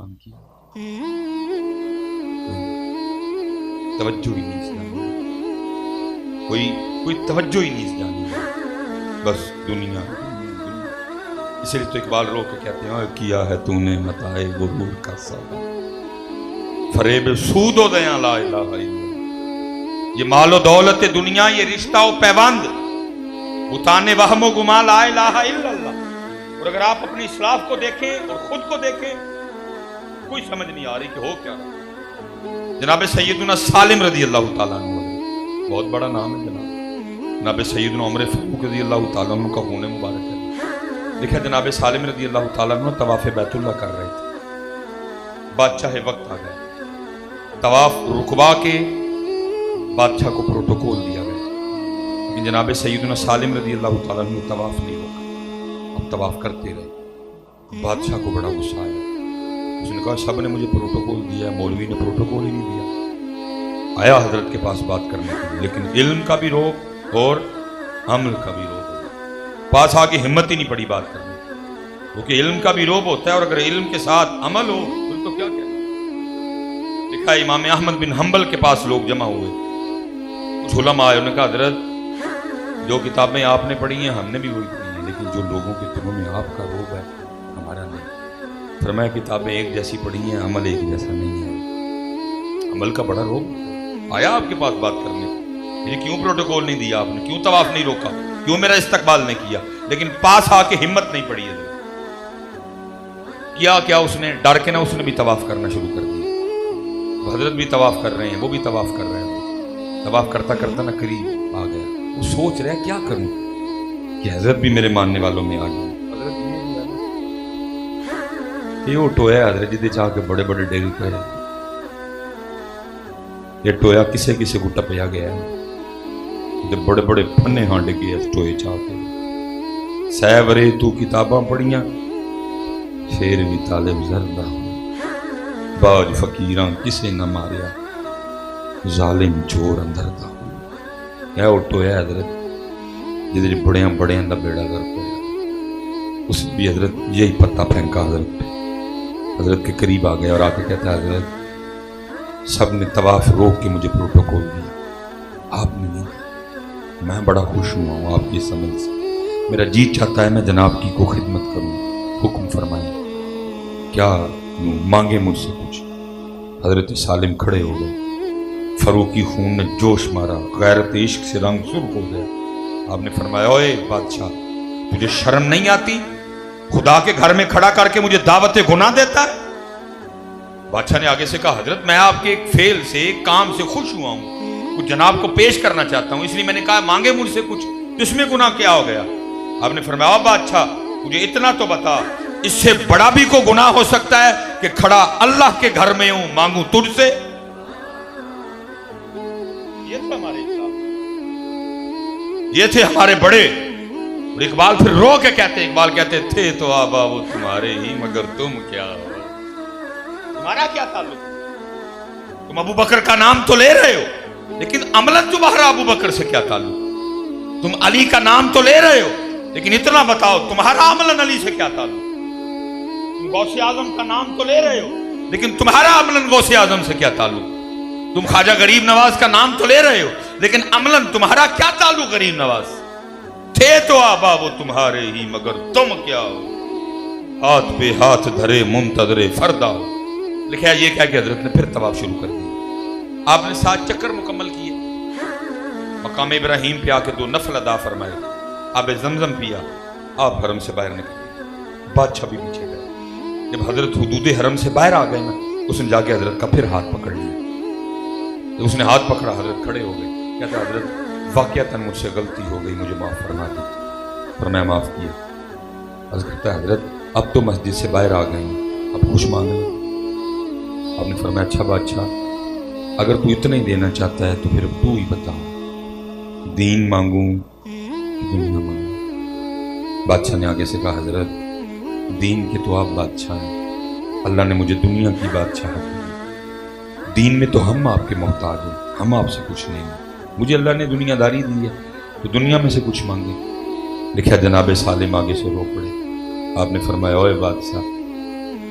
نقصان کیا، توجہ ہی نہیں جانی، کوئی توجہ ہی نہیں جانی، بس دنیا۔ اسی لیے تو اقبال رو کے کہتے ہیں کیا ہے تو نے متاع غرور کا سودا، فریب سود و دیاں لا الہ الا اللہ۔ یہ مال و دولت دنیا، یہ رشتہ و پیوند، بتان وہم و گما لا الہ الا اللہ۔ اور اگر آپ اپنی اسلاف کو دیکھیں اور خود کو دیکھیں، کوئی سمجھ نہیں آ رہی کہ ہو کیا رہا۔ جناب سیدنا سالم رضی اللہ تعالیٰ عنہ، بہت بڑا نام ہے جناب، جناب سیدنا عمر فاروق رضی اللہ تعالیٰ عنہ کا خون مبارک ہے۔ دیکھا جناب سالم رضی اللہ تعالیٰ عنہ طواف بیت اللہ کر رہے تھے، بادشاہ وقت آ گئے، طواف رکوا کے بادشاہ کو پروٹوکول دیا گیا، لیکن جناب سیدنا سالم رضی اللہ تعالیٰ عنہ طواف نہیں روکا، اب طواف کرتے رہے۔ بادشاہ کو بڑا غصہ آیا، اس نے کہا سب نے مجھے پروٹوکول دیا ہے، مولوی نے پروٹوکول ہی نہیں دیا۔ آیا حضرت کے پاس بات کرنے کے لیے، لیکن علم کا بھی روک اور عمل کا بھی روک، پاس آ کے ہمت ہی نہیں پڑی بات کرنے، کیونکہ علم کا بھی روب ہوتا ہے، اور اگر علم کے ساتھ عمل ہو پھر تو کیا کہنا۔ لکھا ہے امام احمد بن حنبل کے پاس لوگ جمع ہوئے، کچھ علماء آئے، انہوں نے کہا حضرت جو کتابیں آپ نے پڑھی ہیں ہم نے بھی وہی پڑھی ہیں، لیکن جو لوگوں کے دلوں میں آپ کا روب ہے ہمارا نہیں۔ فرمایا کتابیں ایک جیسی پڑھی ہیں، عمل ایک جیسا نہیں ہے، عمل کا بڑا روب آیا آپ کے پاس بات کرنے، یہ کیوں پروٹوکول نہیں دیا آپ نے، کیوں طواف نہیں روکا، کیوں میرا استقبال نہیں کیا، لیکن پاس آ کے ہمت نہیں پڑی ہے۔ کیا اس نے ڈر کے نہ اس نے بھی طواف کرنا شروع کر دیا۔ حضرت بھی طواف کر رہے ہیں، وہ بھی طواف کر رہے ہیں، طواف کرتا کرتا نہ قریب آ گیا، وہ سوچ رہے کیا کروں کہ حضرت بھی میرے ماننے والوں میں آ گئے۔ یہ وہ ٹویا حضرت جی چاہ کے بڑے بڑے ڈیگ پہ، یہ ٹویا کسے کسے کو ٹپیا گیا ہے، بڑے بڑے پھنے ہانڈے کے اس ٹوئے چاہ کے۔ سیورے تو کتاباں پڑھیاں پھر بھی طالب زردہ، باج فقیراں کسے نہ ماریا ظالم چور اندر دا۔ یہ وہ ٹویا حضرت جدھر بڑیاں بڑیاں دا بیڑا گر پیا، اس بھی حضرت یہی پتہ پھینکا حضرت پہ، حضرت کے قریب آ گیا اور آ کے کہتا ہے حضرت سب نے طواف روک کے مجھے پروٹوکول دیا، آپ نے نہیں۔ میں بڑا خوش ہوا ہوں آپ کی سمجھ سے، میرا جی چاہتا ہے میں جناب کی کو خدمت کروں، حکم فرمائیں کیا مانگے مجھ سے کچھ۔ حضرت سالم کھڑے ہو گئے، فاروقی خون نے جوش مارا، غیرت عشق سے رنگ سرخ ہو گیا۔ آپ نے فرمایا اوے بادشاہ تجھے شرم نہیں آتی، خدا کے گھر میں کھڑا کر کے مجھے دعوت گناہ دیتا ہے۔ بادشاہ نے آگے سے کہا حضرت میں آپ کے ایک فعل سے ایک کام سے خوش ہوا ہوں، کچھ جناب کو پیش کرنا چاہتا ہوں، اس لیے میں نے کہا مانگے مجھ سے کچھ، تو اس میں گناہ کیا ہو گیا؟ آپ نے فرمایا بادشاہ مجھے اتنا تو بتا، اس سے بڑا بھی کو گناہ ہو سکتا ہے کہ کھڑا اللہ کے گھر میں ہوں مانگوں تجھ سے؟ یہ تھے ہمارے اسلام، یہ تھے ہمارے بڑے۔ اور اقبال پھر رو کے کہتے، اقبال کہتے تھے تو آبا وہ تمہارے ہی مگر تم کیا ہو، تمہارا کیا تعلق؟ تم ابو بکر کا نام تو لے رہے ہو، لیکن عملاً تمہارا ابو بکر سے کیا تعلق؟ تم علی کا نام تو لے رہے ہو، لیکن اتنا بتاؤ تمہارا عملاً علی سے کیا تعلق؟ تم غوث اعظم کا نام تو لے رہے ہو، لیکن تمہارا عملاً غوث اعظم سے کیا تعلق؟ تم خواجہ غریب نواز کا نام تو لے رہے ہو، لیکن عملاً تمہارا کیا تعلق غریب نواز؟ تھے تو آبا وہ تمہارے ہی مگر تم کیا ہو، ہاتھ پہ ہاتھ دھرے منتظر فردا ہو۔ لکھا یہ کہہ کہ حضرت نے پھر طواف شروع کر دیا۔ آپ نے 7 چکر مکمل کیے، مقام ابراہیم پہ آ کے 2 نفل ادا فرمائے، آب زمزم پیا، آپ حرم سے باہر نکلے، بادشاہ بھی پیچھے گئے۔ جب حضرت حدود حرم سے باہر آ گئے نا، اس نے جا کے حضرت کا پھر ہاتھ پکڑ لیا۔ جب اس نے ہاتھ پکڑا حضرت کھڑے ہو گئے، کہتا حضرت واقعتاً مجھ سے غلطی ہو گئی، مجھے معاف فرما دی۔ فرمایا معاف کیا۔ عرض کرتا ہے حضرت اب تو مسجد سے باہر آ گئے ہیں، اب کچھ مانگ لیں۔ آپ نے فرمایا اچھا بادشاہ اگر تو اتنا ہی دینا چاہتا ہے تو پھر تو ہی بتا، دین مانگوں دنیا مانگوں؟ بادشاہ نے آگے سے کہا حضرت دین کے تو آپ بادشاہ ہیں، اللہ نے مجھے دنیا کی بادشاہت دی، دین میں تو ہم آپ کے محتاج ہیں، ہم آپ سے کچھ نہیں ہیں، مجھے اللہ نے دنیا داری دی ہے تو دنیا میں سے کچھ مانگے۔ لکھا جناب سالم آگے سے رو پڑے۔ آپ نے فرمایا اوے بادشاہ